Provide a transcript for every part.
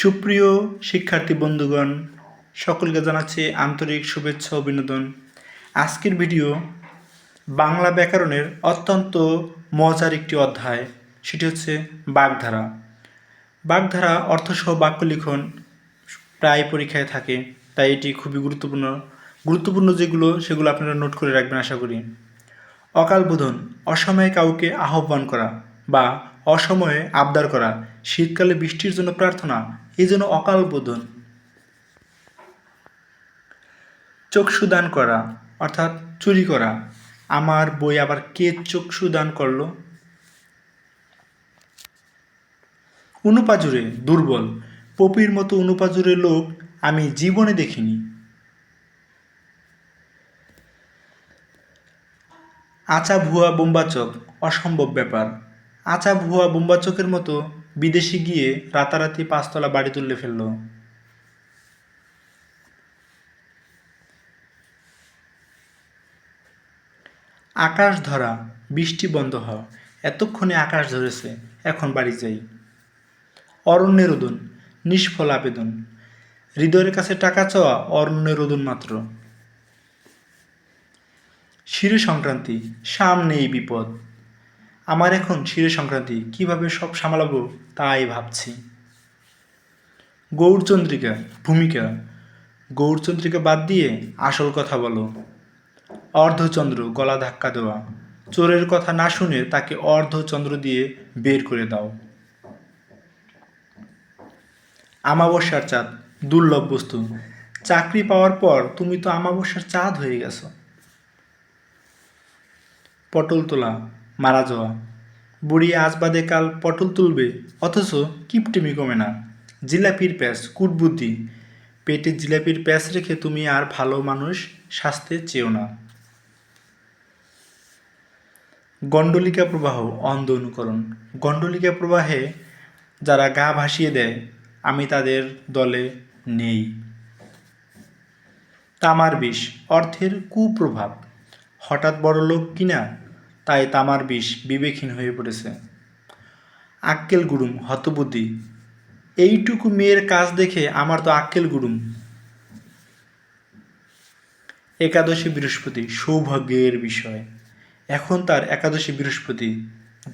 সুপ্রিয় শিক্ষার্থী বন্ধুগণ, সকলকে জানাচ্ছি আন্তরিক শুভেচ্ছা ও অভিনন্দন। আজকের ভিডিও বাংলা ব্যাকরণের অত্যন্ত মজার একটি অধ্যায়, সেটি হচ্ছে বাগধারা। বাগধারা অর্থসহ বাক্য লিখন প্রায় পরীক্ষায় থাকে, তাই এটি খুবই গুরুত্বপূর্ণ সেগুলো আপনারা নোট করে রাখবেন আশা করি। অকালবোধন, অসময়ে কাউকে আহ্বান করা বা অসময়ে আবদার করা। শীতকালে বৃষ্টির জন্য প্রার্থনা, এই জন্য অকালবোধন। চক্ষুদান করা অর্থাৎ চুরি করা। আমার বই আবার কে চক্ষুদান করলো। অনুপাজুরে, দুর্বল। পপির মতো অনুপাজুরে লোক আমি জীবনে দেখিনি। আচা ভুয়া বোম্বাচক, অসম্ভব ব্যাপার। আচা ভুয়া বোম্বাচকের মতো বিদেশে গিয়ে রাতারাতি 5 তলা বাড়ি তুলে ফেলল। আকাশ ধরা, বৃষ্টি বন্ধ হও। এতক্ষণে আকাশ ধরেছে, এখন বাড়ি যাই। অরণ্যে রোদন, নিষ্ফল আবেদন। হৃদয়ের কাছে টাকা চাওয়া অরণ্যে রোদন মাত্র। শিরে সংক্রান্তি, সামনে এই বিপদ। আমার এখন শিরে সংক্রান্তি, কিভাবে সব সামলাবো তাই ভাবছি। গৌরচন্দ্রিকা, ভূমিকা। গৌরচন্দ্রিকা বাদ দিয়ে আসল কথা বলো। অর্ধচন্দ্র, গলা ধাক্কা দেওয়া। চোরের কথা না শুনে তাকে অর্ধচন্দ্র দিয়ে বের করে দাও। আমাবস্যার চাঁদ, দুর্লভ বস্তু। চাকরি পাওয়ার পর তুমি তো আমাবস্যার চাঁদ হয়ে গেছো। পটল তোলা, মারা যাওয়া। বুড়ি আজ বাদে কাল পটল তুলবে, অথচ কিপটেমি কমে না। জিলাপির প্যাঁচ, কুটবুদ্ধি। পেটে জিলাপির প্যাঁচ রেখে তুমি আর ভালো মানুষ সাজতে চেও না। গণ্ডলিকা প্রবাহ, অন্ধ অনুকরণ। গণ্ডলিকা প্রবাহে যারা গা ভাসিয়ে দেয়, আমি তাদের দলে নেই। তামার বিষ, অর্থের কুপ্রভাব। হঠাৎ বড়লোক কিনা, তাই তামার বিষ বিবেকহীন হয়ে পড়েছে। আক্কেল গুড়ুম, হতবুদ্ধি। এইটুকু মেয়ের কাজ দেখে আমার তো আক্কেল গুড়ুম। একাদশী বৃহস্পতি, সৌভাগ্যের বিষয়। এখন তার একাদশী বৃহস্পতি,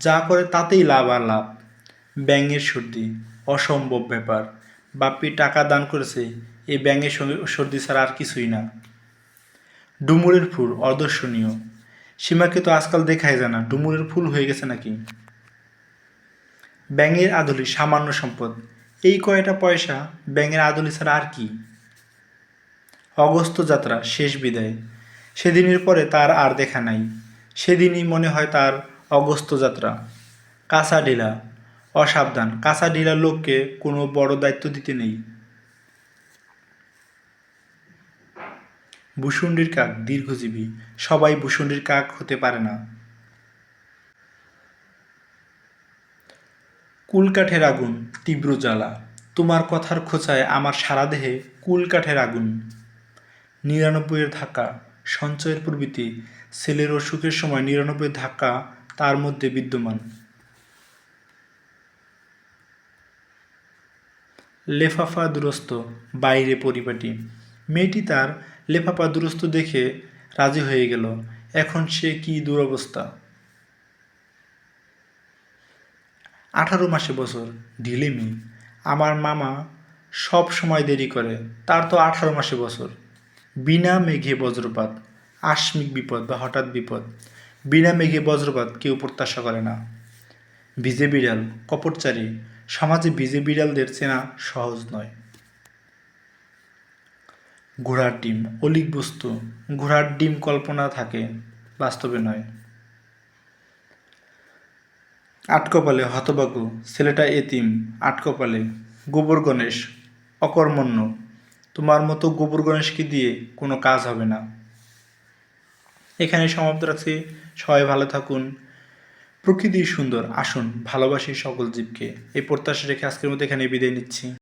যা করে তাতেই লাভ আর লাভ। ব্যাঙের সর্দি, অসম্ভব ব্যাপার। বাপ্পি টাকা দান করেছে, এই ব্যাঙের সর্দি ছাড়া আর কিছুই না। ডুমুরের ফুল, অদর্শনীয়। সীমাকে তো আজকাল দেখাই যায় না, ডুমুরের ফুল হয়ে গেছে নাকি। ব্যাঙের আদলি, সামান্য সম্পদ। এই কয়টা পয়সা, ব্যাঙের আদলি ছাড়া আর কি। অগস্ত্য যাত্রা, শেষ বিদায়। সেদিনের পরে তার আর দেখা নাই, সেদিনই মনে হয় তার অগস্ত্য যাত্রা। কাঁচা ঢিলা, অসাবধান। কাঁচা ঢিলা লোককে কোনো বড় দায়িত্ব দিতে নেই। ভূষণ্ডির কাক, দীর্ঘজীবী। সবাই ভূষণ্ডির কাক হতে পারে না। কুলকাঠের আগুন, তীব্র জ্বালা। তোমার কথার খোঁচায় আমার সারা দেহে কুলকাঠের আগুন। 99-এর ধাক্কা, সঞ্চয়ের প্রবৃত্তি। ছেলের অসুখের সময় 99 ধাক্কা তার মধ্যে বিদ্যমান। লেফাফা দুরস্ত, বাইরে পরিপাটি। মেয়েটি তার লেফাফা দুরস্ত দেখে রাজি হয়ে গেল। এখন সে কি দুরবস্থা। 18 মাসে বছর, ঢিলেমি। আমার মামা সব সময় দেরি করে, তার তো 18 মাসে বছর। বিনা মেঘে বজ্রপাত, আকস্মিক বিপদ বা হঠাৎ বিপদ। বিনা মেঘে বজ্রপাত কেউ প্রত্যাশা করে না। ভিজে বিড়াল, কপটচারী। সমাজে ভিজে বিড়ালদের চেনা সহজ নয়। ঘোড়ার ডিম, অলীক বস্তু। ঘোড়ার ডিম কল্পনা থাকে, বাস্তবে নয়। আটকপালে, হতভাগ্য। ছেলেটা এতিম, আটকপালে। গোবর গণেশ, অকর্মণ্য। তোমার মতো গোবর গণেশকে দিয়ে কোনো কাজ হবে না। এখানে সমাপ্ত রাখছি। সবাই ভালো থাকুন। প্রকৃতি সুন্দর, আসুন ভালোবাসি সকল জীবকে। এই প্রত্যাশা রেখে আজকের মতো এখানে বিদায় নিচ্ছি।